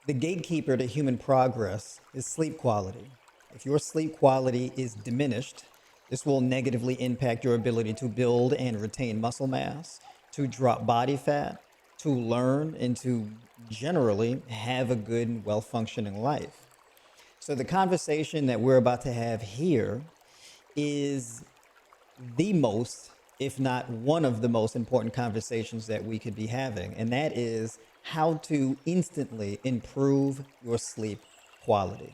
The gatekeeper to human progress is sleep quality. If your sleep quality is diminished, this will negatively impact your ability to build and retain muscle mass, to drop body fat, to learn, and to generally have a good and well functioning life. So, the conversation that we're about to have here is the most, if not one of the most important conversations that we could be having, and that is how to instantly improve your sleep quality.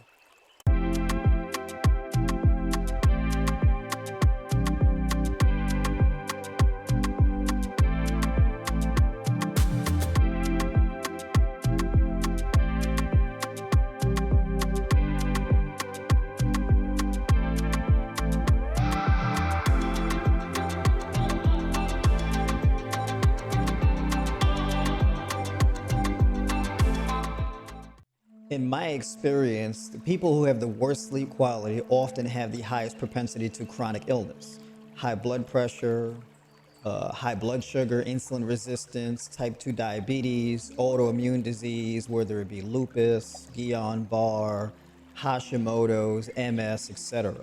In my experience, the people who have the worst sleep quality often have the highest propensity to chronic illness, high blood pressure, high blood sugar, insulin resistance, type 2 diabetes, autoimmune disease, whether it be lupus, Guillain-Barré, Hashimoto's, MS, etc.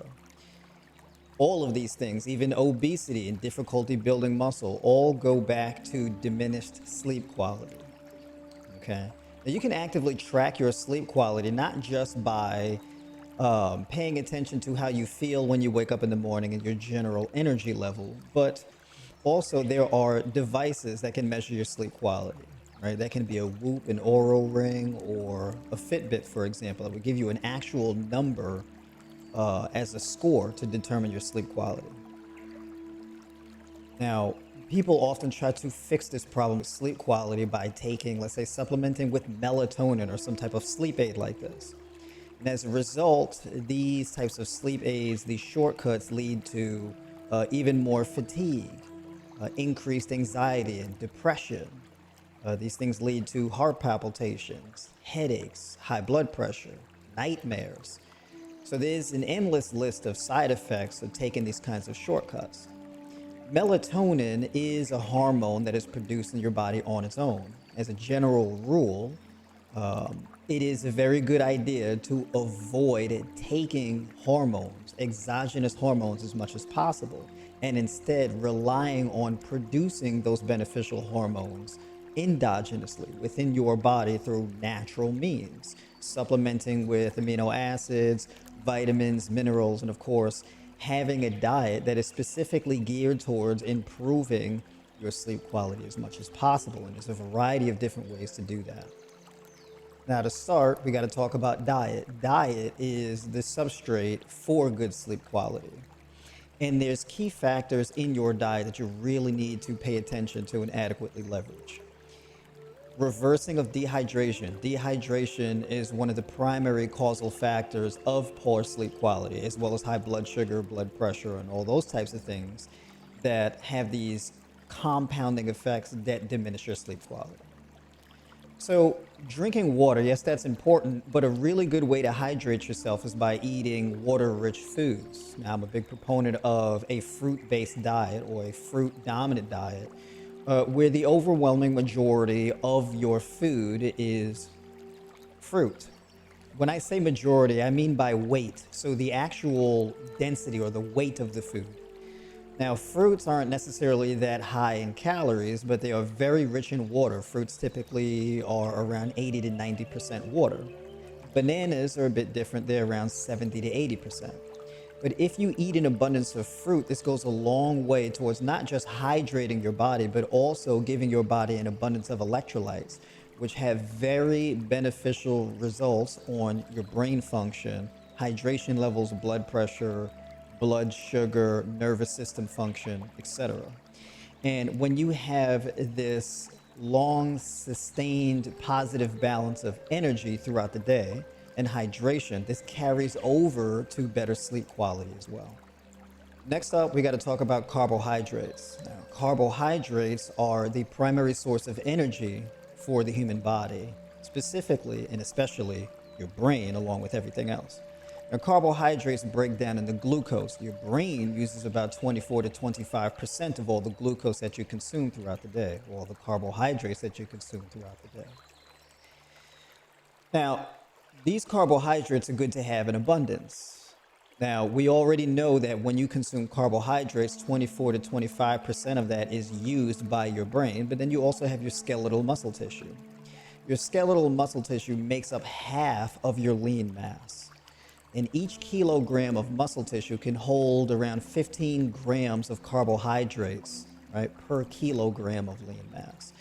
All of these things, even obesity and difficulty building muscle, all go back to diminished sleep quality. Okay. Now you can actively track your sleep quality not just by paying attention to how you feel when you wake up in the morning and your general energy level, but also there are devices that can measure your sleep quality, right? That can be a Whoop, an Oura Ring, or a Fitbit, for example. That would give you an actual number as a score to determine your sleep quality. Now, people often try to fix this problem with sleep quality by taking, let's say, supplementing with melatonin or some type of sleep aid like this. And as a result, these types of sleep aids, these shortcuts lead to even more fatigue, increased anxiety and depression. These things lead to heart palpitations, headaches, high blood pressure, nightmares. So there's an endless list of side effects of taking these kinds of shortcuts. Melatonin is a hormone that is produced in your body on its own. As a general rule, it is a very good idea to avoid taking hormones, exogenous hormones, as much as possible, and instead relying on producing those beneficial hormones endogenously within your body through natural means, supplementing with amino acids, vitamins, minerals, and of course, having a diet that is specifically geared towards improving your sleep quality as much as possible. And there's a variety of different ways to do that. Now, to start, we got to talk about diet. Diet is the substrate for good sleep quality. And there's key factors in your diet that you really need to pay attention to and adequately leverage. Reversing of dehydration. Dehydration is one of the primary causal factors of poor sleep quality, as well as high blood sugar, blood pressure, and all those types of things that have these compounding effects that diminish your sleep quality. So, drinking water, yes, that's important, but a really good way to hydrate yourself is by eating water-rich foods. Now, I'm a big proponent of a fruit-based diet or a fruit-dominant diet, where the overwhelming majority of your food is fruit. When I say majority, I mean by weight, so the actual density or the weight of the food. Now, fruits aren't necessarily that high in calories, but they are very rich in water. Fruits typically are around 80 to 90% water. Bananas are a bit different, they're around 70 to 80%. But if you eat an abundance of fruit, this goes a long way towards not just hydrating your body, but also giving your body an abundance of electrolytes, which have very beneficial results on your brain function, hydration levels, blood pressure, blood sugar, nervous system function, etc. And when you have this long, sustained, positive balance of energy throughout the day and hydration, this carries over to better sleep quality as well. Next up, we got to talk about carbohydrates. Now, carbohydrates are the primary source of energy for the human body, specifically and especially your brain, along with everything else. Now, carbohydrates break down into glucose. Your brain uses about 24 to 25% of all the glucose that you consume throughout the day, or all the carbohydrates that you consume throughout the day. Now, these carbohydrates are good to have in abundance. Now, we already know that when you consume carbohydrates, 24 to 25% of that is used by your brain, but then you also have your skeletal muscle tissue. Your skeletal muscle tissue makes up half of your lean mass. And each kilogram of muscle tissue can hold around 15 grams of carbohydrates, right, per kilogram of lean mass.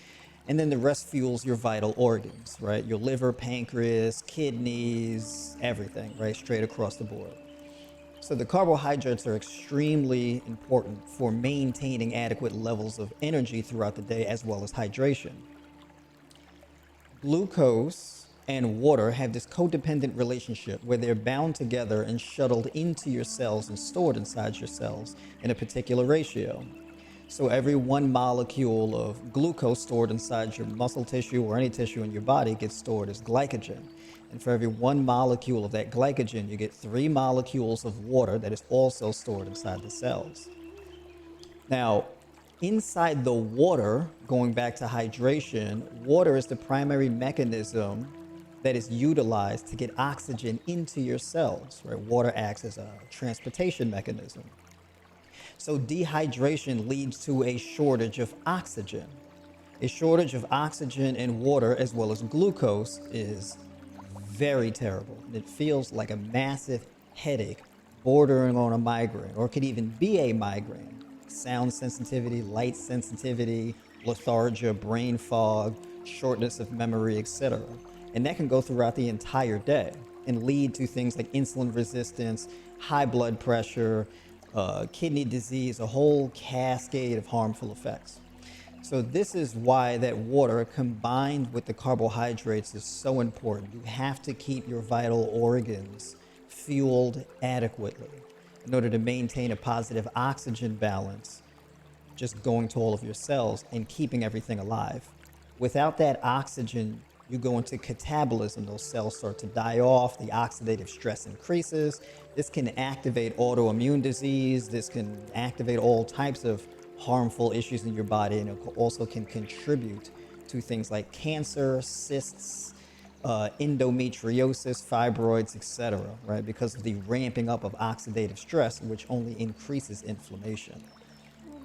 And then the rest fuels your vital organs, right? Your liver, pancreas, kidneys, everything, right? Straight across the board. So the carbohydrates are extremely important for maintaining adequate levels of energy throughout the day as well as hydration. Glucose and water have this codependent relationship where they're bound together and shuttled into your cells and stored inside your cells in a particular ratio. So every one molecule of glucose stored inside your muscle tissue or any tissue in your body gets stored as glycogen. And for every one molecule of that glycogen, you get 3 molecules of water that is also stored inside the cells. Now, inside the water, going back to hydration, water is the primary mechanism that is utilized to get oxygen into your cells, right? Water acts as a transportation mechanism. So dehydration leads to a shortage of oxygen. A shortage of oxygen and water, as well as glucose, is very terrible. It feels like a massive headache bordering on a migraine, or it could even be a migraine. Sound sensitivity, light sensitivity, lethargia, brain fog, shortness of memory, etc. And that can go throughout the entire day and lead to things like insulin resistance, high blood pressure, kidney disease, a whole cascade of harmful effects. So this is why that water combined with the carbohydrates is so important. You have to keep your vital organs fueled adequately in order to maintain a positive oxygen balance, just going to all of your cells and keeping everything alive. Without that oxygen, you go into catabolism. Those cells start to die off. The oxidative stress increases. This can activate autoimmune disease. This can activate all types of harmful issues in your body, and it also can contribute to things like cancer, cysts, endometriosis, fibroids, etc., right? Because of the ramping up of oxidative stress, which only increases inflammation.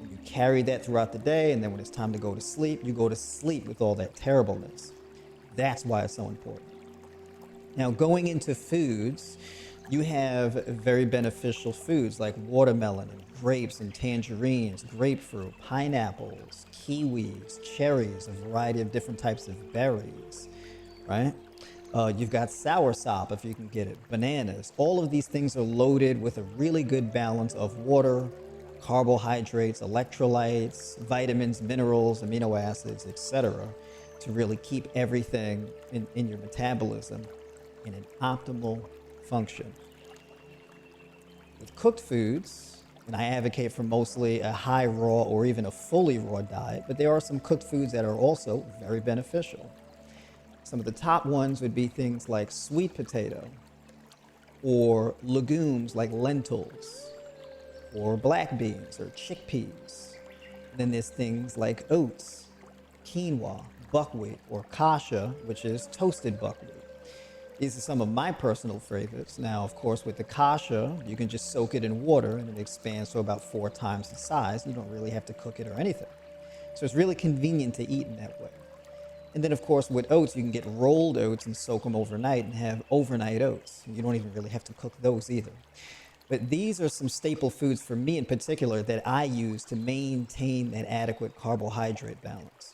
And you carry that throughout the day, and then when it's time to go to sleep, you go to sleep with all that terribleness. That's why it's so important. Now, going into foods, you have very beneficial foods like watermelon and grapes and tangerines, grapefruit, pineapples, kiwis, cherries, a variety of different types of berries, right? You've got soursop if you can get it, bananas. All of these things are loaded with a really good balance of water, carbohydrates, electrolytes, vitamins, minerals, amino acids, etc., to really keep everything in your metabolism in an optimal function. With cooked foods, and I advocate for mostly a high raw or even a fully raw diet, but there are some cooked foods that are also very beneficial. Some of the top ones would be things like sweet potato, or legumes like lentils, or black beans, or chickpeas. Then there's things like oats, quinoa, buckwheat, or kasha, which is toasted buckwheat. These are some of my personal favorites. Now, of course, with the kasha, you can just soak it in water and it expands to about 4 times the size. You don't really have to cook it or anything. So it's really convenient to eat in that way. And then, of course, with oats, you can get rolled oats and soak them overnight and have overnight oats. You don't even really have to cook those either. But these are some staple foods for me in particular that I use to maintain that adequate carbohydrate balance.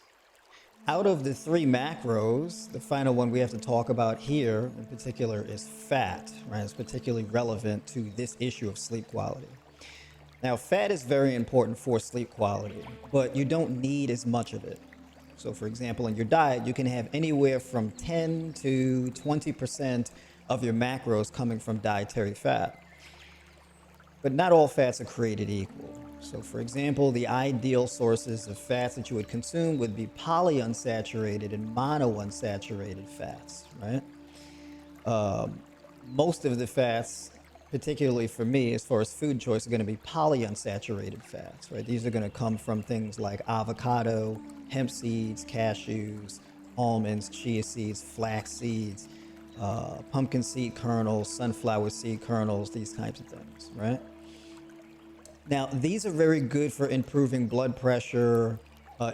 Out of the 3 macros, the final one we have to talk about here in particular is fat, right? It's particularly relevant to this issue of sleep quality. Now, fat is very important for sleep quality, but you don't need as much of it. So, for example, in your diet, you can have anywhere from 10 to 20% of your macros coming from dietary fat. But not all fats are created equal. So, for example, the ideal sources of fats that you would consume would be polyunsaturated and monounsaturated fats, right? Most of the fats, particularly for me, as far as food choice, are going to be polyunsaturated fats, right? These are going to come from things like avocado, hemp seeds, cashews, almonds, chia seeds, flax seeds, pumpkin seed kernels, sunflower seed kernels, these types of things, right? Now, these are very good for improving blood pressure,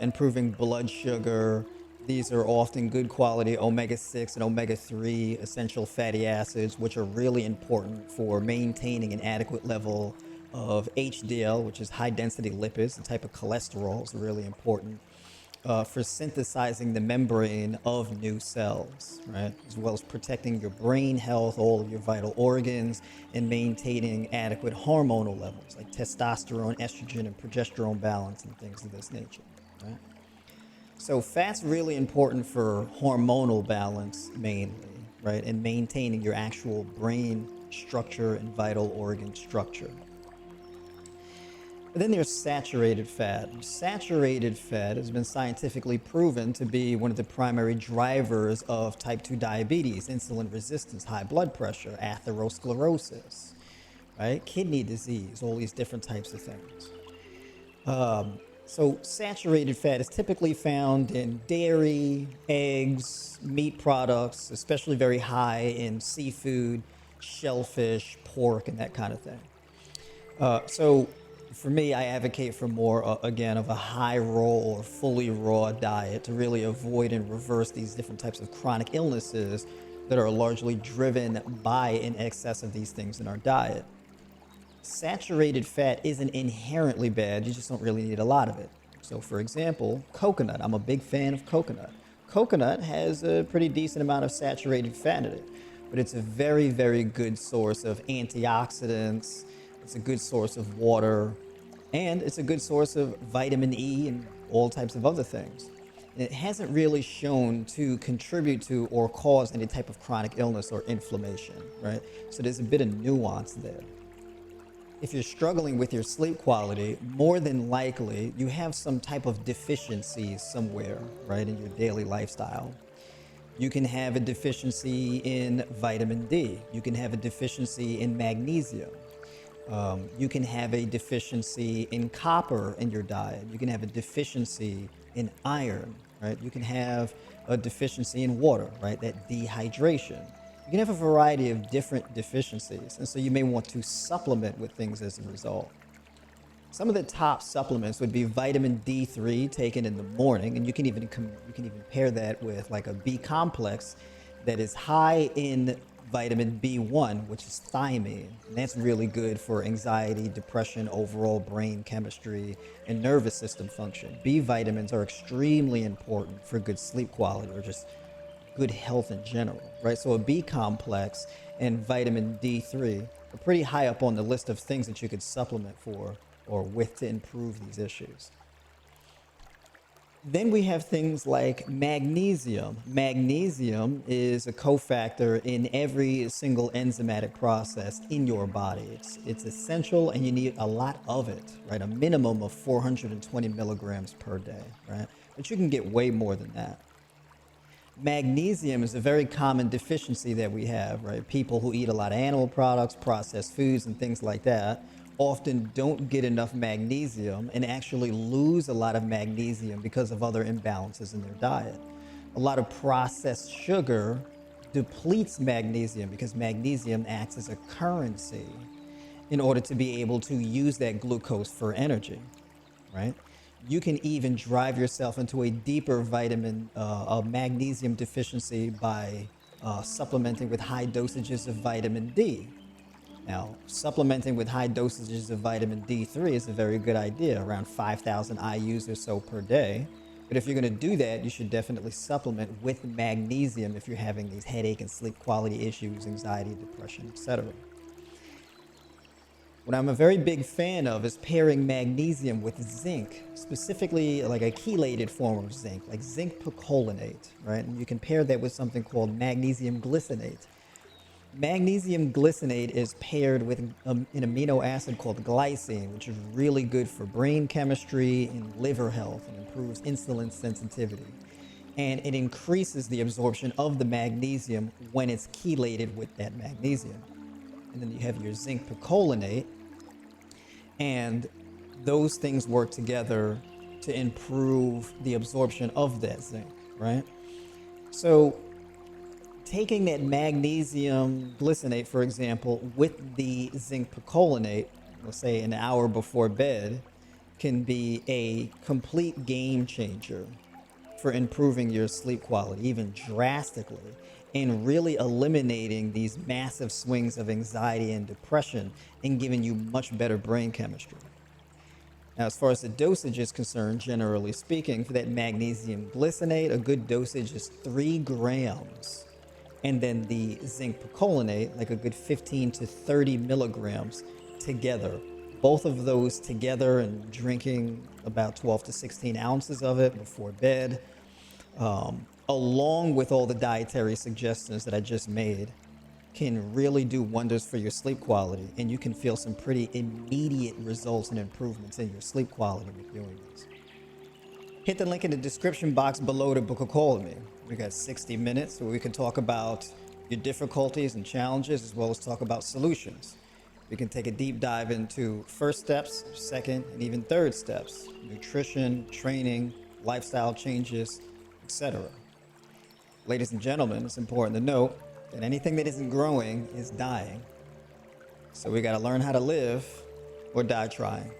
improving blood sugar. These are often good quality omega-6 and omega-3 essential fatty acids, which are really important for maintaining an adequate level of HDL, which is high density lipids. The type of cholesterol is really important for synthesizing the membrane of new cells, right? As well as protecting your brain health, all of your vital organs, and maintaining adequate hormonal levels like testosterone, estrogen, and progesterone balance and things of this nature, right? So fat's really important for hormonal balance mainly, right? And maintaining your actual brain structure and vital organ structure. But then there's saturated fat. Saturated fat has been scientifically proven to be one of the primary drivers of type 2 diabetes, insulin resistance, high blood pressure, atherosclerosis, right? Kidney disease, all these different types of things. So saturated fat is typically found in dairy, eggs, meat products, especially very high in seafood, shellfish, pork, and that kind of thing. So for me, I advocate for more, again, of a high raw or fully raw diet to really avoid and reverse these different types of chronic illnesses that are largely driven by an excess of these things in our diet. Saturated fat isn't inherently bad, you just don't really need a lot of it. So for example, coconut. I'm a big fan of coconut. Coconut has a pretty decent amount of saturated fat in it, but it's a very, very good source of antioxidants. It's a good source of water, and it's a good source of vitamin E and all types of other things. And it hasn't really shown to contribute to or cause any type of chronic illness or inflammation, right? So there's a bit of nuance there. If you're struggling with your sleep quality, more than likely you have some type of deficiency somewhere, right, in your daily lifestyle. You can have a deficiency in vitamin D. You can have a deficiency in magnesium. You can have a deficiency in copper in your diet. You can have a deficiency in iron, right? You can have a deficiency in water, right? That dehydration. You can have a variety of different deficiencies, and so you may want to supplement with things as a result. Some of the top supplements would be vitamin D3 taken in the morning, and you can even pair that with like a B complex that is high in vitamin B1, which is thiamine. And that's really good for anxiety, depression, overall brain chemistry, and nervous system function. B vitamins are extremely important for good sleep quality or just good health in general, right? So a B complex and vitamin D3 are pretty high up on the list of things that you could supplement for or with to improve these issues. Then we have things like magnesium. Magnesium is a cofactor in every single enzymatic process in your body. It's essential and you need a lot of it, right? A minimum of 420 milligrams per day, right? But you can get way more than that. Magnesium is a very common deficiency that we have, right? People who eat a lot of animal products, processed foods, and things like that often don't get enough magnesium and actually lose a lot of magnesium because of other imbalances in their diet. A lot of processed sugar depletes magnesium because magnesium acts as a currency in order to be able to use that glucose for energy, right? You can even drive yourself into a deeper magnesium deficiency by supplementing with high dosages of vitamin D. Now, supplementing with high dosages of vitamin D3 is a very good idea, around 5,000 IUs or so per day. But if you're going to do that, you should definitely supplement with magnesium if you're having these headache and sleep quality issues, anxiety, depression, etc. What I'm a very big fan of is pairing magnesium with zinc, specifically like a chelated form of zinc, like zinc picolinate, right? And you can pair that with something called magnesium glycinate. Magnesium glycinate is paired with an amino acid called glycine, which is really good for brain chemistry and liver health and improves insulin sensitivity. And it increases the absorption of the magnesium when it's chelated with that magnesium. And then you have your zinc picolinate, and those things work together to improve the absorption of that zinc, right? So Taking that magnesium glycinate, for example, with the zinc picolinate, let's say an hour before bed, can be a complete game changer for improving your sleep quality, even drastically, and really eliminating these massive swings of anxiety and depression and giving you much better brain chemistry. Now, as far as the dosage is concerned, generally speaking, for that magnesium glycinate, a good dosage is 3 grams. And then the zinc picolinate, like a good 15 to 30 milligrams together. Both of those together and drinking about 12 to 16 ounces of it before bed, along with all the dietary suggestions that I just made, can really do wonders for your sleep quality, and you can feel some pretty immediate results and improvements in your sleep quality with doing this. Hit the link in the description box below to book a call with me. We got 60 minutes where we can talk about your difficulties and challenges as well as talk about solutions. We can take a deep dive into first steps, second, and even third steps, nutrition, training, lifestyle changes, etc. Ladies and gentlemen, it's important to note that anything that isn't growing is dying. So we got to learn how to live or die trying.